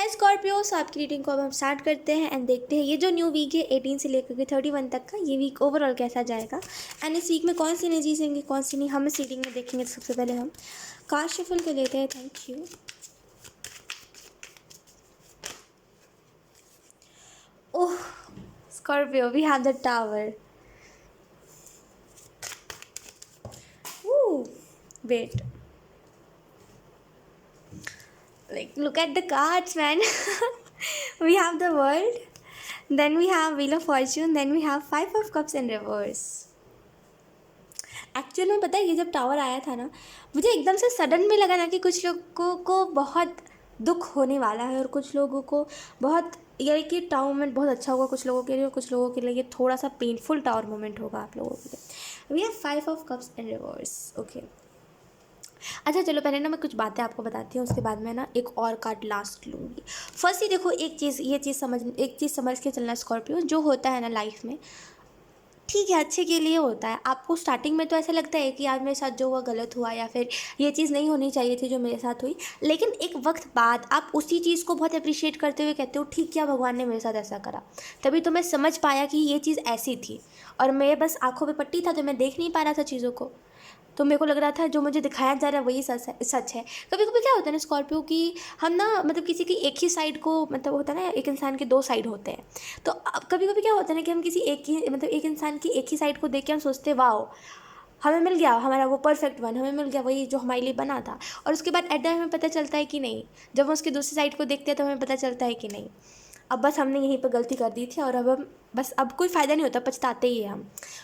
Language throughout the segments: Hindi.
स्कॉर्पियो, सो आपकी रीडिंग को अब हम स्टार्ट करते हैं एंड देखते हैं ये जो न्यू वीक है 18 से लेकर के 31 तक का, ये वीक ओवरऑल कैसा जाएगा एंड इस वीक में कौन सी एनर्जीज होंगी कौन सी नहीं, हम इस रीडिंग में देखेंगे। तो सबसे पहले हम कार्ड शफल कर लेते हैं। Thank you. Oh Scorpio, we have the tower. Wait, like look at the cards, man. We have the world, then we have wheel of fortune, then we have 5 of cups in reverse. Actual में पता है, ये जब टावर आया था ना, मुझे एकदम से सडन में लगा ना कि कुछ लोगों को बहुत दुख होने वाला है और कुछ लोगों को बहुत, ये कि टावर मोमेंट बहुत अच्छा होगा कुछ लोगों के लिए, कुछ लोगों के लिए ये थोड़ा सा पेनफुल टावर मोमेंट होगा आप लोगों के लिए। We have 5 of cups in reverse. Okay, अच्छा चलो पहले ना मैं कुछ बातें आपको बताती हूँ, उसके बाद मैं ना एक और कार्ड लास्ट लूँगी। फर्स्ट ही देखो, एक चीज़ समझ के चलना स्कॉर्पियो, जो होता है ना लाइफ में, ठीक है अच्छे के लिए होता है। आपको स्टार्टिंग में तो ऐसा लगता है कि यार मेरे साथ जो हुआ गलत हुआ या फिर ये चीज़ नहीं होनी चाहिए थी जो मेरे साथ हुई, लेकिन एक वक्त बाद आप उसी चीज़ को बहुत अप्रिशिएट करते हुए कहते हो ठीक किया भगवान ने मेरे साथ ऐसा करा, तभी तो मैं समझ पाया कि ये चीज़ ऐसी थी और मैं बस आंखों पे पट्टी था तो मैं देख नहीं पा रहा था चीज़ों को, तो मेरे को लग रहा था जो मुझे दिखाया जा रहा है वही सच है। कभी कभी क्या होता है ना स्कॉर्पियो की, हम ना मतलब किसी की एक ही साइड को, मतलब होता है ना एक इंसान के 2 साइड होते हैं, तो अब कभी कभी क्या होता है ना कि हम किसी एक इंसान की एक ही साइड को देख के हम सोचते हैं वाओ हमें मिल गया हमारा वो परफेक्ट वन, हमें मिल गया वही जो हमारे लिए बना था, और उसके बाद एट द हमें पता चलता है कि नहीं, जब हम उसकी दूसरी साइड को देखते हैं तो हमें पता चलता है कि नहीं, अब बस हमने यहीं पर गलती कर दी थी और अब हम बस, अब कोई फ़ायदा नहीं होता, पछताते ही हैं हम।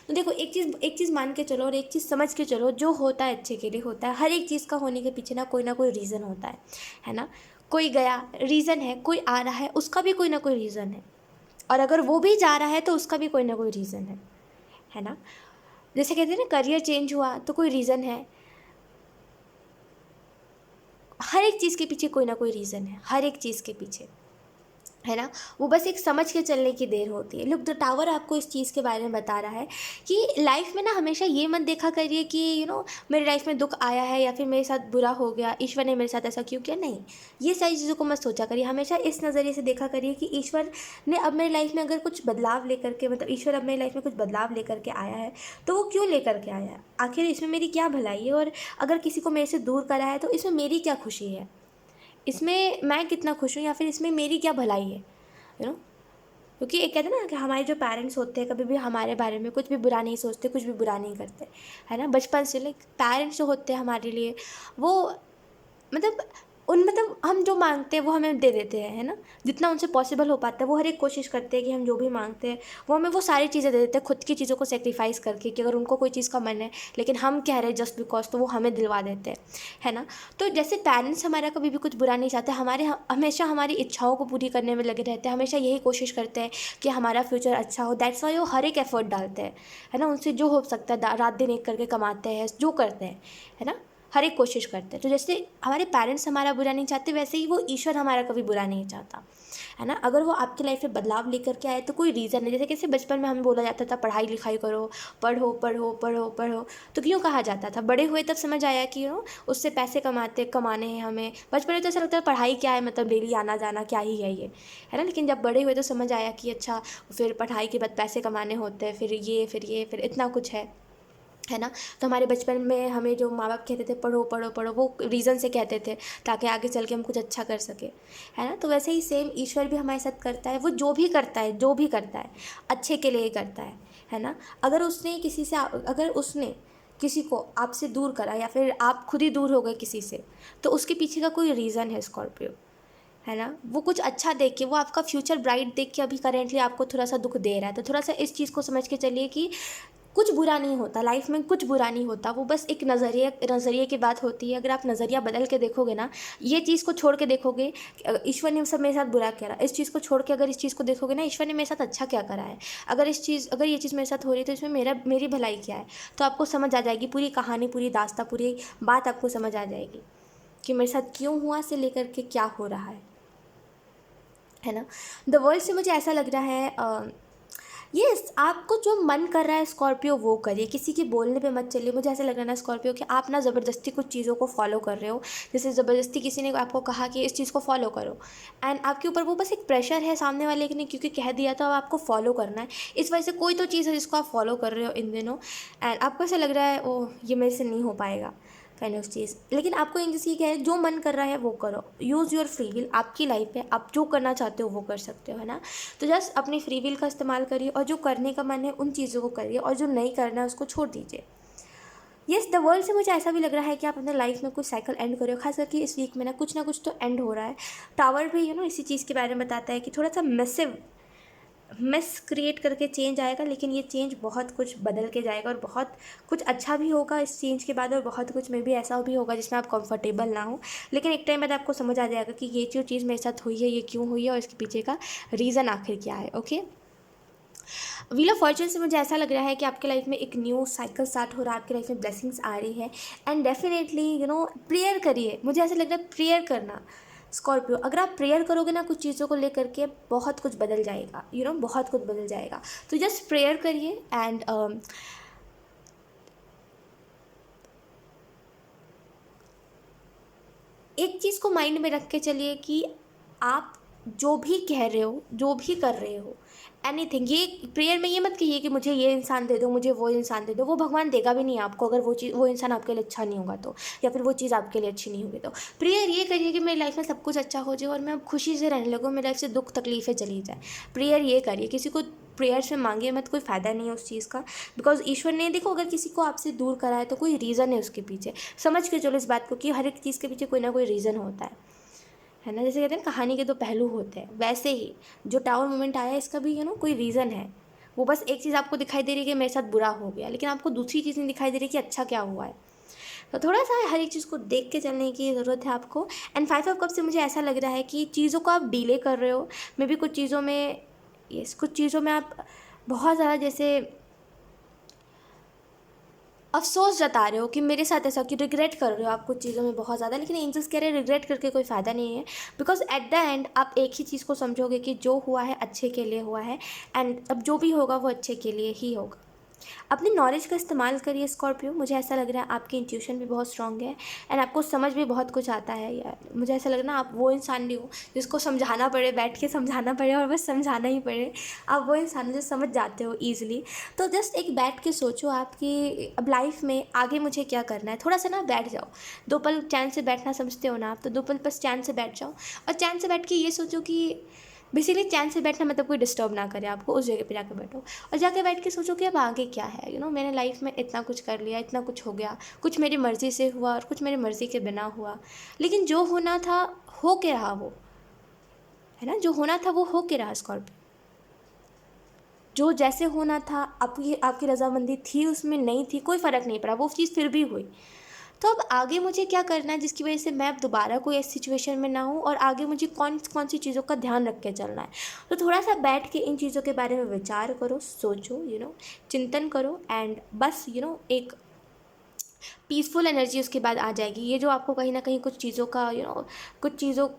तो देखो एक चीज़ मान के चलो और एक चीज़ समझ के चलो, जो होता है अच्छे के लिए होता है। हर एक चीज़ का होने के पीछे ना कोई रीज़न होता है ना। कोई गया रीज़न है, कोई आ रहा है उसका भी कोई ना कोई रीज़न है, और अगर वो भी जा रहा है तो उसका भी कोई ना कोई रीज़न है ना। जैसे कहते हैं ना करियर चेंज हुआ तो कोई रीज़न है, हर एक चीज़ के पीछे कोई ना कोई रीज़न है, हर एक चीज़ के पीछे, है ना। वो बस एक समझ के चलने की देर होती है। लुक द टावर आपको इस चीज़ के बारे में बता रहा है कि लाइफ में ना हमेशा ये मत देखा करिए कि मेरी लाइफ में दुख आया है या फिर मेरे साथ बुरा हो गया, ईश्वर ने मेरे साथ ऐसा क्यों किया, नहीं, ये सारी चीज़ों को मत सोचा करिए। हमेशा इस नज़रिए से देखा करिए कि ईश्वर ने अब मेरी लाइफ में अगर कुछ बदलाव लेकर के, मतलब ईश्वर अब मेरी लाइफ में कुछ बदलाव लेकर के आया है तो वो क्यों लेकर के आया है, आखिर इसमें मेरी क्या भलाई है, और अगर किसी को मेरे से दूर करा है तो इसमें मेरी क्या खुशी है, इसमें मैं कितना खुश हूँ या फिर इसमें मेरी क्या भलाई है, क्योंकि एक कहते हैं ना कि हमारे जो पेरेंट्स होते हैं कभी भी हमारे बारे में कुछ भी बुरा नहीं सोचते, कुछ भी बुरा नहीं करते, है ना। बचपन से लाइक पेरेंट्स जो होते हैं हमारे लिए, वो मतलब मतलब हम जो मांगते हैं वो हमें दे देते हैं, है ना। जितना उनसे पॉसिबल हो पाता है वो हर एक कोशिश करते हैं कि हम जो भी मांगते हैं वो हमें वो सारी चीज़ें दे देते हैं, खुद की चीज़ों को सेक्रीफाइस करके, कि अगर उनको कोई चीज़ का मन है लेकिन हम कह रहे हैं जस्ट बिकॉज, तो वो हमें दिलवा देते हैं, है ना। तो जैसे पेरेंट्स हमारा कभी भी कुछ बुरा नहीं चाहते, हमेशा हमारी इच्छाओं को पूरी करने में लगे रहते हैं, हमेशा यही कोशिश करते हैं कि हमारा फ्यूचर अच्छा हो। दैट्स वाई वो हर एक एफर्ट डालते हैं, है ना। उनसे जो हो सकता है रात दिन एक करके कमाते हैं, जो करते हैं, है ना, हर एक कोशिश करते हैं। तो जैसे हमारे पेरेंट्स हमारा बुरा नहीं चाहते, वैसे ही वो ईश्वर हमारा कभी बुरा नहीं चाहता, है ना। अगर वो आपकी लाइफ में बदलाव लेकर के आए तो कोई रीज़न है। जैसे कैसे बचपन में हमें बोला जाता था पढ़ाई लिखाई करो, पढ़ो पढ़ो पढ़ो पढ़ो, तो क्यों कहा जाता था, बड़े हुए तब समझ आया कि उससे पैसे कमाने हैं हमें। बचपन में तो ऐसा लगता है पढ़ाई क्या है, मतलब डेली आना जाना क्या ही है ना। लेकिन जब बड़े हुए तो समझ आया कि अच्छा फिर पढ़ाई के बाद पैसे कमाने होते हैं, फिर इतना कुछ है ना। तो हमारे बचपन में हमें जो माँ बाप कहते थे पढ़ो पढ़ो पढ़ो, वो रीज़न से कहते थे ताकि आगे चल के हम कुछ अच्छा कर सके, है ना। तो वैसे ही सेम ईश्वर भी हमारे साथ करता है, वो जो भी करता है अच्छे के लिए ही करता है ना। अगर उसने किसी को आपसे दूर करा या फिर आप खुद ही दूर हो गए किसी से, तो उसके पीछे का कोई रीज़न है स्कॉर्पियो, है ना। वो कुछ अच्छा देख के, वो आपका फ्यूचर ब्राइट देख के अभी करेंटली आपको थोड़ा सा दुख दे रहा है, तो थोड़ा सा इस चीज़ को समझ के चलिए कि कुछ बुरा नहीं होता लाइफ में, कुछ बुरा नहीं होता, वो बस एक नज़रिए की बात होती है। अगर आप नज़रिया बदल के देखोगे ना, ये चीज़ को छोड़ के देखोगे ईश्वर ने सब मेरे साथ बुरा करा, इस चीज़ को छोड़ के अगर इस चीज़ को देखोगे ना, ईश्वर ने मेरे साथ अच्छा क्या करा है, अगर ये चीज़ मेरे साथ हो रही है तो इसमें मेरी भलाई क्या है, तो आपको समझ आ जाएगी पूरी कहानी, पूरी दास्ता, पूरी बात आपको समझ आ जाएगी कि मेरे साथ क्यों हुआ से लेकर के क्या हो रहा है ना। द वर्ल्ड से मुझे ऐसा लग रहा है यस, आपको जो मन कर रहा है स्कॉर्पियो वो करिए, किसी के बोलने पे मत चलिए। मुझे ऐसा लग रहा है ना स्कॉर्पियो कि आप ना ज़बरदस्ती कुछ चीज़ों को फॉलो कर रहे हो। जैसे ज़बरदस्ती किसी ने आपको कहा कि इस चीज़ को फॉलो करो, एंड आपके ऊपर वो बस एक प्रेशर है सामने वाले ने क्योंकि कह दिया तो अब आपको फॉलो करना है। इस वजह से कोई तो चीज़ है जिसको आप फॉलो कर रहे हो इन दिनों, एंड आपको ऐसा लग रहा है ओह ये मेरे से नहीं हो पाएगा काइंड ऑफ चीज़। लेकिन आपको एक चीज़ क्या है, जो मन कर रहा है वो करो। यूज़ योर फ्री विल, आपकी लाइफ है, आप जो करना चाहते हो वो कर सकते हो, है ना। तो जस्ट अपनी फ्री विल का इस्तेमाल करिए और जो करने का मन है उन चीज़ों को करिए और जो नहीं करना है उसको छोड़ दीजिए। येस, द वर्ल्ड से मुझे ऐसा भी लग रहा है कि आप अपने लाइफ में कुछ साइकिल एंड करो, खास करके इस वीक में ना कुछ तो एंड हो रहा है। टावर भी इसी चीज़ के बारे में बताता है कि थोड़ा सा मैसिव मेस क्रिएट करके चेंज आएगा, लेकिन ये चेंज बहुत कुछ बदल के जाएगा और बहुत कुछ अच्छा भी होगा इस चेंज के बाद, और बहुत कुछ में भी ऐसा भी होगा जिसमें आप कंफर्टेबल ना हो। लेकिन एक टाइम बाद आपको समझ आ जाएगा कि ये जो चीज़ मेरे साथ हुई है ये क्यों हुई है और इसके पीछे का रीज़न आखिर क्या है। ओके, व्हील ऑफ फॉर्चून से मुझे ऐसा लग रहा है कि आपके लाइफ में एक न्यू साइकिल स्टार्ट हो रहा है, आपके लाइफ में ब्लेसिंग्स आ रही है, एंड डेफिनेटली प्रेयर करिए। मुझे ऐसा लग रहा है प्रेयर करना स्कॉर्पियो, अगर आप प्रेयर करोगे ना कुछ चीज़ों को लेकर के बहुत कुछ बदल जाएगा, बहुत कुछ बदल जाएगा। तो जस्ट प्रेयर करिए एंड एक चीज़ को माइंड में रख के चलिए कि आप जो भी कह रहे हो, जो भी कर रहे हो, एनीथिंग, ये प्रेयर में ये मत कहिए कि मुझे ये इंसान दे दो, मुझे वो इंसान दे दो। वो भगवान देगा भी नहीं आपको अगर वो इंसान आपके लिए अच्छा नहीं होगा तो, या फिर वो चीज़ आपके लिए अच्छी नहीं होगी तो। प्रेयर ये करिए कि मेरी लाइफ में सब कुछ अच्छा हो जाए और मैं अब खुशी से रहने लगूँ, मेरी लाइफ से दुख तकलीफ़ें चली जाए। प्रेयर ये करिए, किसी को प्रेयर्स में मांगिए मत, कोई फ़ायदा नहीं है उस चीज़ का। बिकॉज ईश्वर ने देखो अगर किसी को आपसे दूर करा है तो कोई रीज़न है उसके पीछे। समझ के चलो इस बात को कि हर एक चीज़ के पीछे कोई ना कोई रीज़न होता है ना। जैसे कहते हैं कहानी के दो पहलू होते हैं, वैसे ही जो टावर मोमेंट आया है इसका भी कोई रीज़न है। वो बस एक चीज़ आपको दिखाई दे रही है कि मेरे साथ बुरा हो गया, लेकिन आपको दूसरी चीज़ नहीं दिखाई दे रही कि अच्छा क्या हुआ है। तो थोड़ा सा हर एक चीज़ को देख के चलने की ज़रूरत है आपको। एंड 5 ऑफ कप से मुझे ऐसा लग रहा है कि चीज़ों को आप डिले कर रहे हो, मे बी कुछ चीज़ों में, कुछ चीज़ों में आप बहुत ज़्यादा जैसे अफ़सोस जता रहे हो कि मेरे साथ ऐसा, कि रिग्रेट कर रहे हो आप कुछ चीज़ों में बहुत ज़्यादा। लेकिन एंजल्स कह रहे हैं रिग्रेट करके कोई फ़ायदा नहीं है, बिकॉज एट द एंड आप एक ही चीज़ को समझोगे कि जो हुआ है अच्छे के लिए हुआ है, एंड अब जो भी होगा वो अच्छे के लिए ही होगा। अपनी नॉलेज का इस्तेमाल करिए स्कॉर्पियो। मुझे ऐसा लग रहा है आपकी इंट्यूशन भी बहुत स्ट्रांग है एंड आपको समझ भी बहुत कुछ आता है यार। मुझे ऐसा लग रहा है ना आप वो इंसान नहीं हो जिसको समझाना पड़े, बैठ के समझाना पड़े और बस समझाना ही पड़े। आप वो इंसान हो जो समझ जाते हो ईज़िली। तो जस्ट एक बैठ के सोचो आपकी अब लाइफ में आगे मुझे क्या करना है। थोड़ा सा ना बैठ जाओ, 2 पल चैन से बैठना समझते हो ना आप, तो 2 पल बस चैन से बैठ जाओ और चैन से बैठ के ये सोचो कि बेसिकली चैन से बैठना मतलब कोई डिस्टर्ब ना करे आपको, उस जगह पे जाके बैठो और जाके बैठ के सोचो कि अब आगे क्या है। मैंने लाइफ में इतना कुछ कर लिया, इतना कुछ हो गया, कुछ मेरी मर्ज़ी से हुआ और कुछ मेरी मर्ज़ी के बिना हुआ, लेकिन जो होना था हो के रहा, वो है ना, जो होना था वो हो के रहा स्कॉर्पियो। जो जैसे होना था आपकी रजामंदी थी उसमें, नहीं थी कोई फ़र्क नहीं पड़ा, वो चीज़ फिर भी हुई। तो अब आगे मुझे क्या करना है जिसकी वजह से मैं अब दोबारा कोई ऐसी सिचुएशन में ना हूँ, और आगे मुझे कौन कौन सी चीज़ों का ध्यान रख के चलना है। तो थोड़ा सा बैठ के इन चीज़ों के बारे में विचार करो, सोचो, चिंतन करो, एंड बस एक पीसफुल एनर्जी उसके बाद आ जाएगी। ये जो आपको कहीं ना कहीं कुछ चीज़ों का कुछ चीज़ों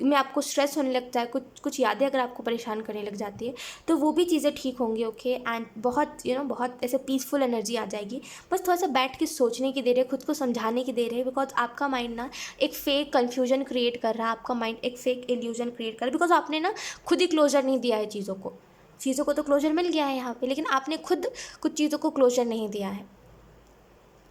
में आपको स्ट्रेस होने लगता है, कुछ कुछ यादें अगर आपको परेशान करने लग जाती है, तो वो भी चीज़ें ठीक होंगी। ओके, एंड बहुत बहुत ऐसे पीसफुल एनर्जी आ जाएगी। बस थोड़ा सा बैठ के सोचने की देर है, खुद को समझाने की देर है, बिकॉज आपका माइंड ना एक फेक कन्फ्यूजन क्रिएट कर रहा है, आपका माइंड एक फेक इल्यूजन क्रिएट कर रहा है, बिकॉज आपने ना खुद ही क्लोजर नहीं दिया है चीज़ों को तो क्लोजर मिल गया है यहाँ पे, लेकिन आपने खुद कुछ चीज़ों को क्लोजर नहीं दिया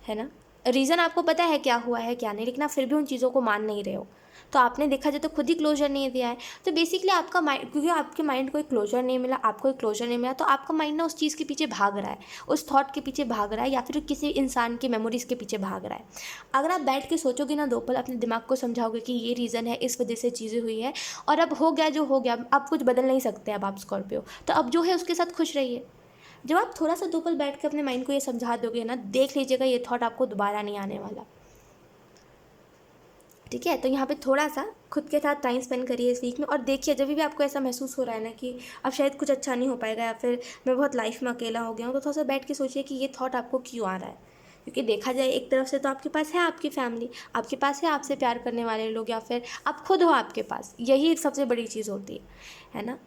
है ना। रीज़न आपको पता है क्या हुआ है क्या नहीं, लेकिन आप फिर भी उन चीज़ों को मान नहीं रहे हो। तो आपने देखा जाए तो खुद ही क्लोजर नहीं दिया है। तो बेसिकली आपका माइंड, क्योंकि आपके माइंड को एक क्लोजर नहीं मिला, आपको एक क्लोजर नहीं मिला, तो आपका माइंड ना उस चीज़ के पीछे भाग रहा है, उस थॉट के पीछे भाग रहा है, या फिर किसी इंसान की मेमोरीज़ के पीछे भाग रहा है। अगर आप बैठ के सोचोगे ना 2 पल, अपने दिमाग को समझाओगे कि ये रीज़न है, इस वजह से चीज़ें हुई है, और अब हो गया जो हो गया, अब कुछ बदल नहीं सकते अब आप स्कॉर्पियो, तो अब जो है उसके साथ खुश रहिए। जब आप थोड़ा सा 2 पल बैठ के अपने माइंड को ये समझा दोगे ना, देख लीजिएगा ये थॉट आपको दोबारा नहीं आने वाला। ठीक है, तो यहाँ पे थोड़ा सा खुद के साथ टाइम स्पेंड करिए इस वीक में, और देखिए जब भी आपको ऐसा महसूस हो रहा है ना कि अब शायद कुछ अच्छा नहीं हो पाएगा, या फिर मैं बहुत लाइफ में अकेला हो गया हूँ, तो थोड़ा सा बैठ के सोचिए कि ये थॉट आपको क्यों आ रहा है। क्योंकि देखा जाए एक तरफ से तो आपके पास है आपकी फैमिली, आपके पास है आपसे प्यार करने वाले लोग, या फिर आप खुद हो आपके पास, यही सबसे बड़ी चीज़ होती है ना।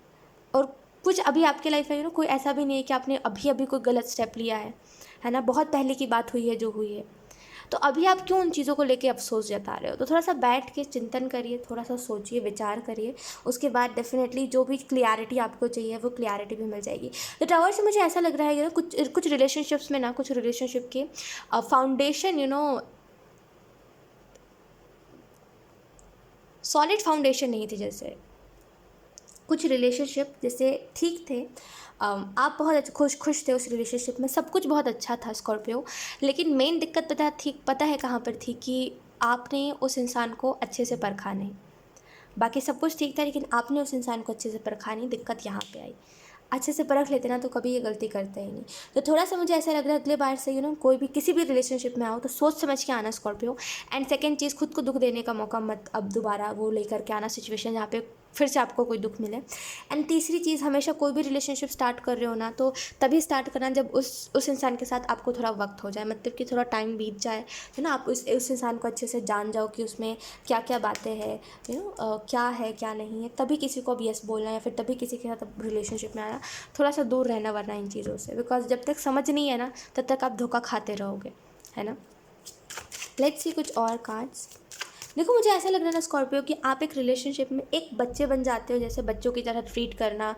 और कुछ अभी आपके लाइफ में कोई ऐसा भी नहीं है कि आपने अभी अभी कोई गलत स्टेप लिया है ना, बहुत पहले की बात हुई है जो हुई है। तो अभी आप क्यों उन चीज़ों को लेके अफसोस जता रहे हो? तो थोड़ा सा बैठ के चिंतन करिए, थोड़ा सा सोचिए, विचार करिए, उसके बाद डेफिनेटली जो भी क्लियरिटी आपको चाहिए वो क्लियरिटी भी मिल जाएगी। तो टावर से मुझे ऐसा लग रहा है कुछ कुछ रिलेशनशिप्स में ना, कुछ रिलेशनशिप के फाउंडेशन सॉलिड फाउंडेशन नहीं थी। जैसे कुछ रिलेशनशिप जैसे ठीक थे, आप बहुत खुश थे उस रिलेशनशिप में, सब कुछ बहुत अच्छा था स्कॉर्पियो, लेकिन मेन दिक्कत पता है कहाँ पर थी? कि आपने उस इंसान को अच्छे से परखा नहीं। बाकी सब कुछ ठीक था, लेकिन आपने उस इंसान को अच्छे से परखा नहीं, दिक्कत यहाँ पे आई। अच्छे से परख लेते ना तो कभी ये गलती करते ही नहीं। तो थोड़ा सा मुझे ऐसा लग रहा है अगले बार से कोई भी किसी भी रिलेशनशिप में आओ तो सोच समझ के आना स्कॉर्पियो। एंड सेकंड चीज़, खुद को दुख देने का मौका मत अब दोबारा वो लेकर के आना सिचुएशन जहाँ पे फिर से आपको कोई दुख मिले। एंड तीसरी चीज़, हमेशा कोई भी रिलेशनशिप स्टार्ट कर रहे हो ना तो तभी स्टार्ट करना जब उस इंसान के साथ आपको थोड़ा वक्त हो जाए, मतलब कि थोड़ा टाइम बीत जाए, आप उस इंसान को अच्छे से जान जाओ कि उसमें क्या क्या बातें हैं, क्या है क्या नहीं है, तभी किसी को अब यस बोलना या फिर तभी किसी के साथ रिलेशनशिप में आना। थोड़ा सा दूर रहना वरना इन चीज़ों से, बिकॉज जब तक समझ नहीं है ना तब तक आप धोखा खाते रहोगे, है ना। लेट्स सी कुछ और कार्ड्स। देखो, मुझे ऐसा लग रहा है ना स्कॉर्पियो कि आप एक रिलेशनशिप में एक बच्चे बन जाते हो, जैसे बच्चों की तरह ट्रीट करना,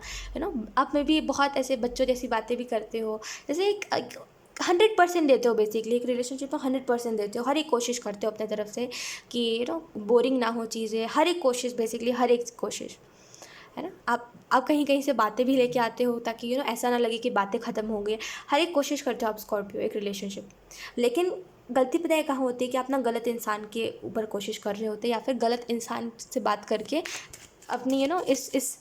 आप में भी बहुत ऐसे बच्चों जैसी बातें भी करते हो, जैसे एक 100% देते हो, बेसिकली एक रिलेशनशिप में 100% देते हो, हर एक कोशिश करते हो अपने तरफ से कि बोरिंग ना हो चीज़ें, हर एक कोशिश, बेसिकली हर एक कोशिश, है ना। आप कहीं कहीं से बातें भी लेके आते हो ताकि ऐसा ना लगे कि बातें ख़त्म हो गई, हर एक कोशिश करते हो आप स्कॉर्पियो एक रिलेशनशिप। लेकिन गलती पता है कहाँ होती है? कि आप ना गलत इंसान के ऊपर कोशिश कर रहे होते या फिर गलत इंसान से बात करके अपनी इस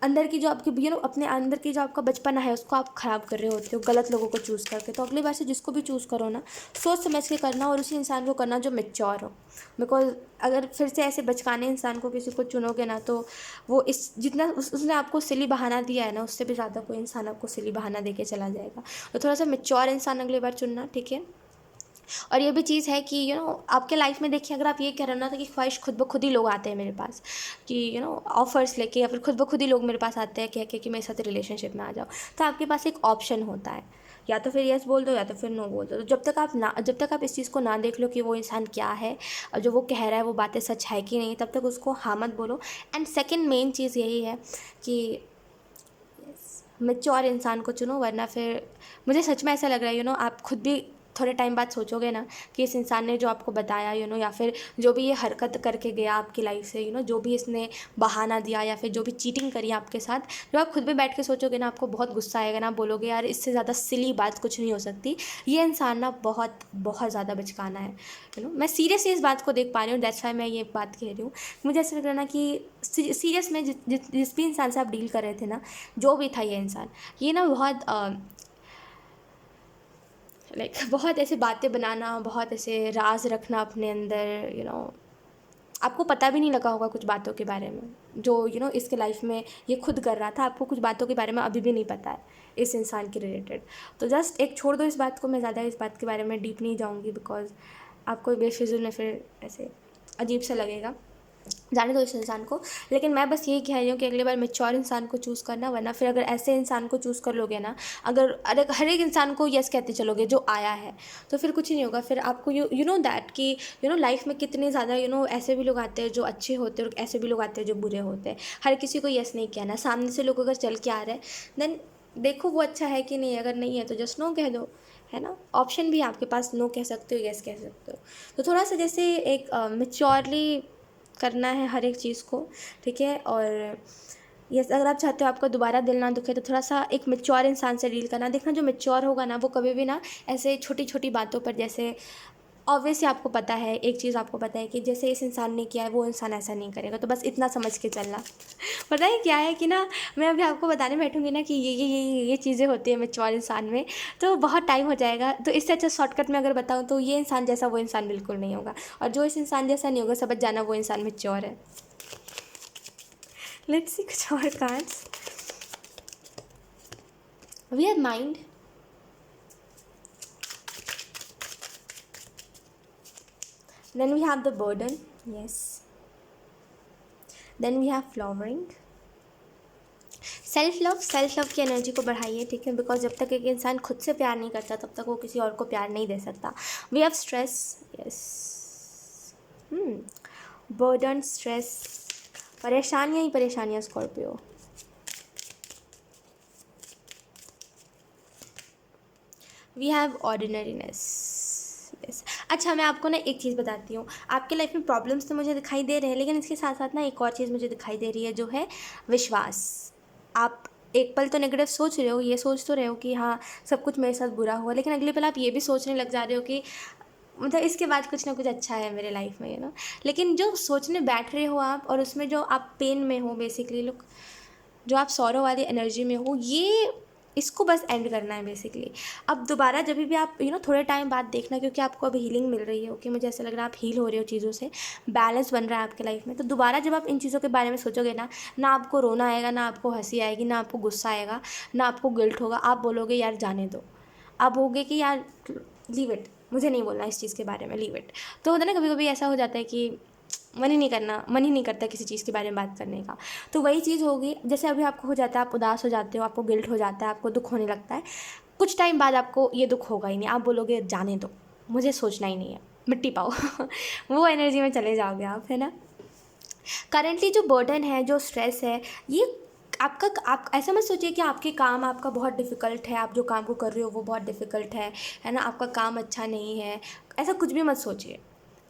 अंदर की जो आपकी अपने अंदर की जो आपका बचपना है उसको आप ख़राब कर रहे होते हो गलत लोगों को चूज़ करके। तो अगली बार से जिसको भी चूज़ करो ना, सोच समझ के करना और उसी इंसान को करना जो मैच्योर हो। बिकॉज अगर फिर से ऐसे बचकाने इंसान को किसी को चुनोगे ना तो वो जितना उसने आपको सिली बहाना दिया है ना, उससे भी ज़्यादा कोई इंसान आपको सिली बहाना दे के चला जाएगा। तो थोड़ा सा मैच्योर इंसान अगली बार चुनना, ठीक है। और ये भी चीज़ है कि आपके लाइफ में देखिए, अगर आप ये कह रहे हो ना तो कि ख्वाहिश खुद ब खुद ही लोग आते हैं मेरे पास कि ऑफर्स लेके, या फिर खुद ब खुद ही लोग मेरे पास आते हैं कह के कि मेरे साथ रिलेशनशिप में आ जाओ। तो आपके पास एक ऑप्शन होता है, या तो फिर यस बोल दो या तो फिर नो बोल दो। तो जब तक आप इस चीज़ को ना देख लो कि वो इंसान क्या है और जो वो कह रहा है वो बातें सच है कि नहीं, तब तक उसको हाँ मत बोलो। एंड सेकेंड मेन चीज़ यही है कि मैच्योर इंसान को चुनो, वरना फिर मुझे सच में ऐसा लग रहा है आप खुद भी थोड़े टाइम बाद सोचोगे ना कि इस इंसान ने जो आपको बताया या फिर जो भी ये हरकत करके गया आपकी लाइफ से, जो भी इसने बहाना दिया या फिर जो भी चीटिंग करी आपके साथ, जब आप खुद भी बैठ के सोचोगे ना आपको बहुत गुस्सा आएगा ना, बोलोगे यार इससे ज़्यादा सिली बात कुछ नहीं हो सकती, ये इंसान ना बहुत बहुत ज़्यादा बचकाना है। मैं सीरियसली इस बात को देख पा रही हूँ, दैट्स वाई मैं ये बात कह रही हूँ। मुझे ऐसा लग रहा है ना कि सीरियस में जिस भी इंसान से आप डील कर रहे थे ना, जो भी था ये इंसान, ये ना बहुत बहुत ऐसे बातें बनाना, बहुत ऐसे राज रखना अपने अंदर, आपको पता भी नहीं लगा होगा कुछ बातों के बारे में जो इसके लाइफ में ये खुद कर रहा था, आपको कुछ बातों के बारे में अभी भी नहीं पता है इस इंसान के रिलेटेड। तो जस्ट एक छोड़ दो इस बात को, मैं ज़्यादा इस बात के बारे में डीप नहीं जाऊँगी, बिकॉज आपको बेफिजुल में फिर ऐसे अजीब सा लगेगा, जाने दो इस इंसान को। लेकिन मैं बस यही कह रही हूँ कि अगली बार मैच्योर इंसान को चूज़ करना, वरना फिर अगर ऐसे इंसान को चूज़ कर लोगे ना, अगर हर एक इंसान को यस कहते चलोगे जो आया है, तो फिर कुछ नहीं होगा। फिर आपको यू नो दैट कि लाइफ में कितने ज़्यादा ऐसे भी लोग आते हैं जो अच्छे होते हैं और ऐसे भी लोग आते हैं जो बुरे होते हैं। हर किसी को यस नहीं कहना। सामने से लोग अगर चल के आ रहे हैं देन देखो वो अच्छा है कि नहीं, अगर नहीं है तो जस्ट नो कह दो, है ना। ऑप्शन भी आपके पास, नो कह सकते हो, यस कह सकते हो। तो थोड़ा सा जैसे एक मेच्योरली करना है हर एक चीज़ को, ठीक है। और यस, अगर आप चाहते हो आपका दोबारा दिल ना दुखे तो थोड़ा सा एक मैच्योर इंसान से डील करना। देखना जो मैच्योर होगा ना वो कभी भी ना ऐसे छोटी छोटी बातों पर, जैसे ऑब्वियसली आपको पता है, एक चीज़ आपको पता है कि जैसे इस इंसान ने किया है वो इंसान ऐसा नहीं करेगा, तो बस इतना समझ के चलना। पता है क्या है कि ना, मैं अभी आपको बताने बैठूंगी ना कि ये चीज़ें होती है मैच्योर इंसान में, तो बहुत टाइम हो जाएगा। तो इससे अच्छा शॉर्टकट में अगर बताऊँ तो ये इंसान जैसा वो इंसान बिल्कुल नहीं होगा, और जो इस इंसान जैसा नहीं होगा समझ जाना वो इंसान मैच्योर है। लेट्स सी कुछ और cards. We have mind, then we have the burden, yes, then we have flowering, self love की एनर्जी को बढ़ाइए, ठीक है, बिकॉज जब तक एक इंसान खुद से प्यार नहीं करता तब तक वो किसी और को प्यार नहीं दे सकता. We have stress, yes, burden, stress, परेशानियाँ ही परेशानियाँ Scorpio. We have ordinariness, yes. अच्छा, मैं आपको ना एक चीज़ बताती हूँ. आपके लाइफ में प्रॉब्लम्स तो मुझे दिखाई दे रहे हैं, लेकिन इसके साथ साथ ना एक और चीज़ मुझे दिखाई दे रही है, जो है विश्वास. आप एक पल तो नेगेटिव सोच रहे हो, ये सोच तो रहे हो कि हाँ सब कुछ मेरे साथ बुरा हुआ, लेकिन अगले पल आप ये भी सोचने लग जा रहे हो कि मतलब इसके बाद कुछ ना कुछ अच्छा है मेरे लाइफ में, लेकिन जो सोचने बैठ रहे हो आप, और उसमें जो आप पेन में हो बेसिकली, लोग जो आप सौरों वाली एनर्जी में हो, ये इसको बस एंड करना है बेसिकली. अब दोबारा जब भी आप थोड़े टाइम बाद देखना, क्योंकि आपको अभी हीलिंग मिल रही है, ओके, मुझे ऐसा लग रहा है आप हील हो रहे हो चीज़ों से, बैलेंस बन रहा है आपके लाइफ में. तो दोबारा जब आप इन चीज़ों के बारे में सोचोगे ना आपको रोना आएगा, ना आपको हंसी आएगी, ना आपको गुस्सा आएगा, ना आपको गिल्ट होगा. आप बोलोगे यार जाने दो. आप होगे कि यार लीव इट, मुझे नहीं बोलना इस चीज़ के बारे में, लीव इट. तो होता है ना, कभी कभी ऐसा हो जाता है कि मन ही नहीं करता किसी चीज़ के बारे में बात करने का. तो वही चीज़ होगी, जैसे अभी आपको हो जाता है, आप उदास हो जाते हो, आपको गिल्ट हो जाता है, आपको दुख होने लगता है. कुछ टाइम बाद आपको ये दुख होगा ही नहीं. आप बोलोगे जाने दो, मुझे सोचना ही नहीं है, मिट्टी पाओ. वो एनर्जी में चले जाओगे आप, है ना. करेंटली जो बर्डन है, जो स्ट्रेस है, ये आप ऐसा मत सोचिए कि आपके काम आपका बहुत डिफ़िकल्ट है, आप जो काम को कर रहे हो वो बहुत डिफ़िकल्ट है ना, आपका काम अच्छा नहीं है, ऐसा कुछ भी मत सोचिए.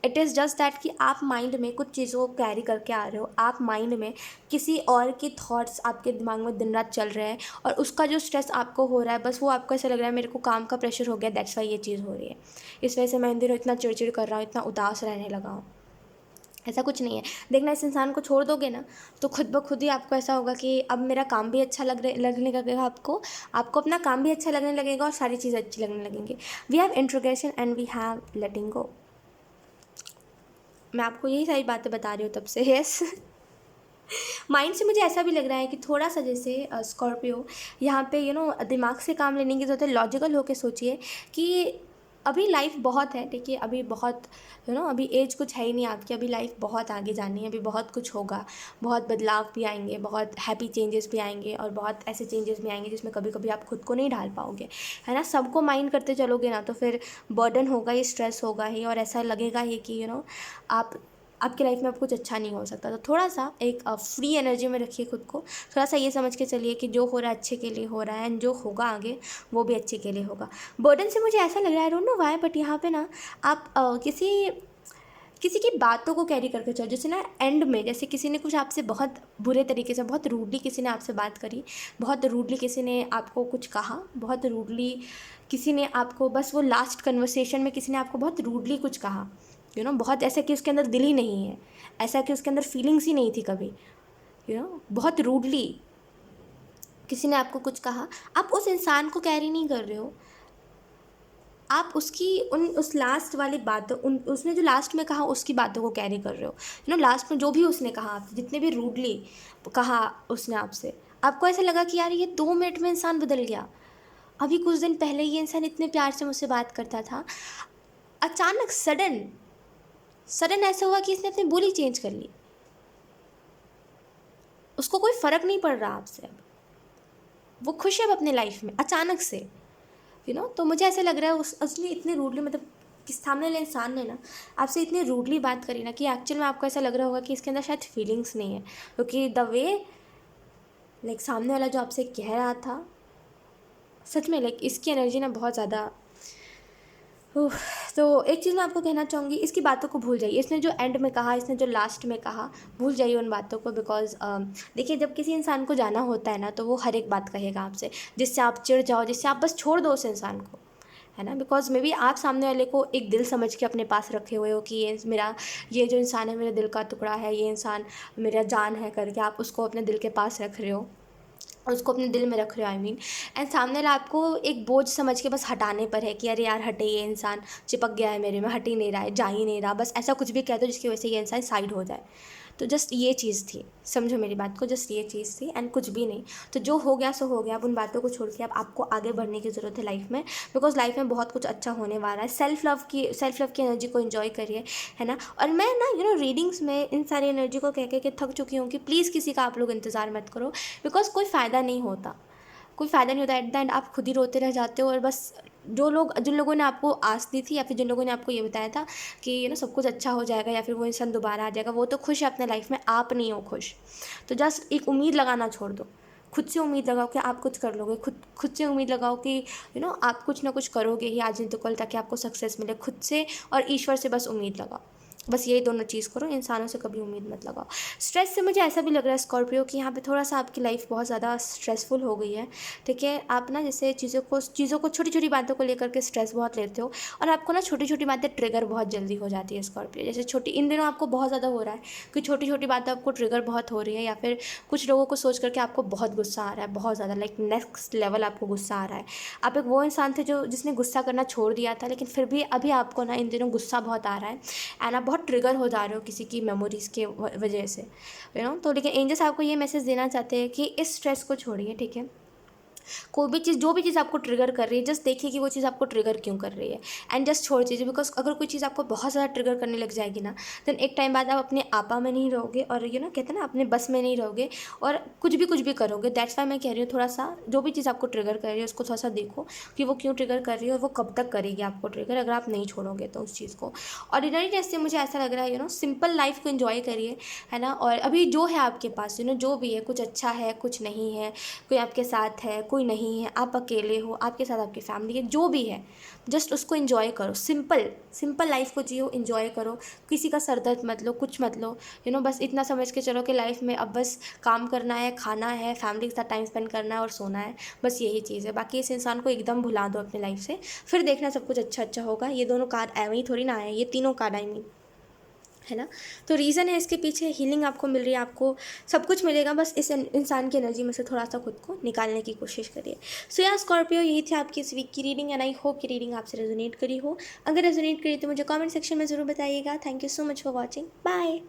इट इज़ जस्ट दैट कि आप माइंड में कुछ चीज़ों को कैरी करके आ रहे हो. आप माइंड में किसी और के थॉट्स आपके दिमाग में दिन रात चल रहे हैं, और उसका जो स्ट्रेस आपको हो रहा है, बस वो आपको ऐसा लग रहा है मेरे को काम का प्रेशर हो गया, दैट्स वाई ये चीज़ हो रही है. इस वजह से मैं इन दिनों इतना चिड़चिड़ कर रहा हूँ, इतना उदास रहने लगा हूँ. ऐसा कुछ नहीं है. देखना, इस इंसान को छोड़ दोगे ना, तो खुद ब खुद ही आपको ऐसा होगा कि अब मेरा काम भी अच्छा लगने लगेगा आपको अपना काम भी अच्छा लगने लगेगा, और सारी चीज़ें अच्छी लगने लगेंगी. We have interrogation and we have letting go. मैं आपको यही सारी बातें बता रही हूँ तब से, यस. माइंड से मुझे ऐसा भी लग रहा है कि थोड़ा सा जैसे स्कॉर्पियो यहाँ पे दिमाग से काम लेने की ज़रूरत है. लॉजिकल होके सोचिए कि अभी लाइफ बहुत है, देखिए अभी बहुत अभी एज कुछ है ही नहीं आपकी. अभी लाइफ बहुत आगे जानी है, अभी बहुत कुछ होगा, बहुत बदलाव भी आएंगे, बहुत हैप्पी चेंजेस भी आएंगे, और बहुत ऐसे चेंजेस भी आएंगे जिसमें कभी कभी आप खुद को नहीं ढाल पाओगे, है ना. सबको माइंड करते चलोगे ना, तो फिर बर्डन होगा ही, स्ट्रेस होगा ही, और ऐसा लगेगा ही कि आप आपकी लाइफ में अब कुछ अच्छा नहीं हो सकता. तो थोड़ा सा एक फ्री एनर्जी में रखिए खुद को. थोड़ा सा ये समझ के चलिए कि जो हो रहा है अच्छे के लिए हो रहा है, एंड जो होगा आगे वो भी अच्छे के लिए होगा. बर्डन से मुझे ऐसा लग रहा है, I don't know why, but यहाँ पे ना आप किसी की बातों को कैरी करके चलो. जैसे ना एंड में, जैसे किसी ने कुछ आपसे बहुत बुरे तरीके से, बहुत रूडली किसी ने आपसे बात करी, बहुत रूडली किसी ने आपको कुछ कहा, बहुत रूडली किसी ने आपको, बस वो लास्ट कन्वर्सेशन में किसी ने आपको बहुत रूडली कुछ कहा, बहुत ऐसा कि उसके अंदर दिल ही नहीं है, ऐसा कि उसके अंदर फीलिंग्स ही नहीं थी कभी, बहुत रूडली किसी ने आपको कुछ कहा. आप उस इंसान को कैरी नहीं कर रहे हो, आप उसकी उस लास्ट वाली बातों, उसने जो लास्ट में कहा उसकी बातों को कैरी कर रहे हो. लास्ट में जो भी उसने कहा, आप जितने भी रूडली कहा उसने आपसे, आपको ऐसा लगा कि यार ये 2 मिनट में इंसान बदल गया. अभी कुछ दिन पहले ये इंसान इतने प्यार से मुझसे बात करता था, अचानक सडन ऐसा हुआ कि इसने अपनी बोली चेंज कर ली. उसको कोई फ़र्क नहीं पड़ रहा आपसे, अब वो खुश है अब अपने लाइफ में अचानक से, तो मुझे ऐसा लग रहा है उसने इतने रूडली, मतलब किस सामने वाले इंसान ने ना आपसे इतनी रूडली बात करी ना, कि एक्चुअल में आपको ऐसा लग रहा होगा कि इसके अंदर शायद फीलिंग्स नहीं है, क्योंकि द वे लाइक सामने वाला जो आपसे कह रहा था, सच में लाइक इसकी एनर्जी ना बहुत ज़्यादा. तो एक चीज़ मैं आपको कहना चाहूँगी, इसकी बातों को भूल जाइए. इसने जो एंड में कहा, इसने जो लास्ट में कहा, भूल जाइए उन बातों को. बिकॉज देखिए, जब किसी इंसान को जाना होता है ना, तो वो हर एक बात कहेगा आपसे, जिससे आप चिढ़ जाओ, जिससे आप बस छोड़ दो उस इंसान को, है ना. बिकॉज मे बी आप सामने वाले को एक दिल समझ के अपने पास रखे हुए हो कि ये जो इंसान है मेरे दिल का टुकड़ा है, ये इंसान मेरा जान है करके आप उसको अपने दिल के पास रख रहे हो, उसको अपने दिल में रख रहे हो, आई मीन. एंड सामने वाला आपको एक बोझ समझ के बस हटाने पर है कि अरे यार हटे, ये इंसान चिपक गया है मेरे में, हट ही नहीं रहा है, जा ही नहीं रहा, बस ऐसा कुछ भी कह दो जिसकी वजह से ये इंसान साइड हो जाए. तो जस्ट ये चीज़ थी, समझो मेरी बात को, जस्ट ये चीज़ थी एंड कुछ भी नहीं। तो जो हो गया सो हो गया, अब उन बातों को छोड़ के अब आपको आगे बढ़ने की ज़रूरत है लाइफ में, बिकॉज लाइफ में बहुत कुछ अच्छा होने वाला है। सेल्फ लव की एनर्जी को इन्जॉय करिए, है ना। और मैं ना रीडिंग्स में इन सारी एनर्जी को कह के थक चुकी हूँ कि प्लीज़ किसी का आप लोग इंतज़ार मत करो, बिकॉज कोई फ़ायदा नहीं होता, कोई फ़ायदा नहीं होता। एट द एंड आप खुद ही रोते रह जाते हो। और बस जिन लोगों ने आपको आस दी थी या फिर जिन लोगों ने आपको ये बताया था कि सब कुछ अच्छा हो जाएगा या फिर वो इंसान दोबारा आ जाएगा, वो तो खुश है अपने लाइफ में, आप नहीं हो खुश। तो जस्ट एक उम्मीद लगाना छोड़ दो, खुद से उम्मीद लगाओ कि आप कुछ कर लोगे, खुद से उम्मीद लगाओ कि आप कुछ ना कुछ करोगे ही आज नहीं तो कल, ताकि आपको सक्सेस मिले। खुद से और ईश्वर से बस उम्मीद लगाओ, बस यही दोनों चीज़ करो, इंसानों से कभी उम्मीद मत लगाओ। स्ट्रेस से मुझे ऐसा भी लग रहा है स्कॉर्पियो कि यहाँ पे थोड़ा सा आपकी लाइफ बहुत ज़्यादा स्ट्रेसफुल हो गई है, ठीक है। आप ना जैसे चीज़ों को छोटी छोटी बातों को लेकर के स्ट्रेस बहुत लेते हो, और आपको ना छोटी छोटी बातें ट्रिगर बहुत जल्दी हो जाती है स्कॉर्पियो। जैसे छोटी इन दिनों आपको बहुत ज़्यादा हो रहा है कि छोटी छोटी बातें आपको ट्रिगर बहुत हो रही है, या फिर कुछ लोगों को सोच करके आपको बहुत गुस्सा आ रहा है, बहुत ज़्यादा लाइक नेक्स्ट लेवल आपको गुस्सा आ रहा है। आप एक वो इंसान थे जिसने गुस्सा करना छोड़ दिया था, लेकिन फिर भी अभी आपको ना इन दिनों गुस्सा बहुत आ रहा है एंड आप बहुत ट्रिगर हो जा रहे हो किसी की मेमोरीज़ के वजह से, तो लेकिन एंजल्स आपको ये मैसेज देना चाहते हैं कि इस स्ट्रेस को छोड़िए, ठीक है। कोई भी चीज़, जो भी चीज़ आपको ट्रिगर कर रही है, जस्ट देखिए कि वो चीज़ आपको ट्रिगर क्यों कर रही है एंड जस्ट छोड़ दीजिए। बिकॉज अगर कोई चीज़ आपको बहुत ज़्यादा ट्रिगर करने लग जाएगी ना, देन एक टाइम बाद आप अपने आपा में नहीं रहोगे, और कहते हैं ना अपने बस में नहीं रहोगे, और कुछ भी करोगे। दैट्स वाई मैं कह रही हूँ, थोड़ा सा जो भी चीज़ आपको ट्रिगर कर रही है उसको थोड़ा सा देखो कि वो क्यों ट्रिगर कर रही है और वो कब तक करेगी आपको ट्रिगर, अगर आप नहीं छोड़ोगे तो उस चीज़ को। ऑर्डिनरीनेस से मुझे ऐसा लग रहा है सिंपल लाइफ को इन्जॉय करिए, है ना। और अभी जो है आपके पास, जो भी है, कुछ अच्छा है, कुछ नहीं है, कोई आपके साथ है, कोई नहीं है, आप अकेले हो, आपके साथ आपकी फैमिली है, जो भी है, जस्ट उसको इन्जॉय करो। सिंपल लाइफ को जियो, इन्जॉय करो, किसी का सर दर्द मत लो, कुछ मत लो, बस इतना समझ के चलो कि लाइफ में अब बस काम करना है, खाना है, फैमिली के साथ टाइम स्पेंड करना है और सोना है, बस यही चीज़ है। बाकी इस इंसान को एकदम भुला दो अपनी लाइफ से, फिर देखना सब कुछ अच्छा होगा। ये दोनों कार्ड ऐਵੇਂ ही थोड़ी ना आए, ये तीनों कार्ड आई मीन, है ना। तो रीज़न है इसके पीछे, हीलिंग आपको मिल रही है, आपको सब कुछ मिलेगा, बस इस इंसान की एनर्जी में से थोड़ा सा खुद को निकालने की कोशिश करिए। सो या स्कॉर्पियो, यही थी आपकी इस वीक की रीडिंग एंड आई होप की रीडिंग आपसे रेजोनेट करी हो। अगर रेजोनेट करी तो मुझे कमेंट सेक्शन में ज़रूर बताइएगा। Thank you so much for watching, bye.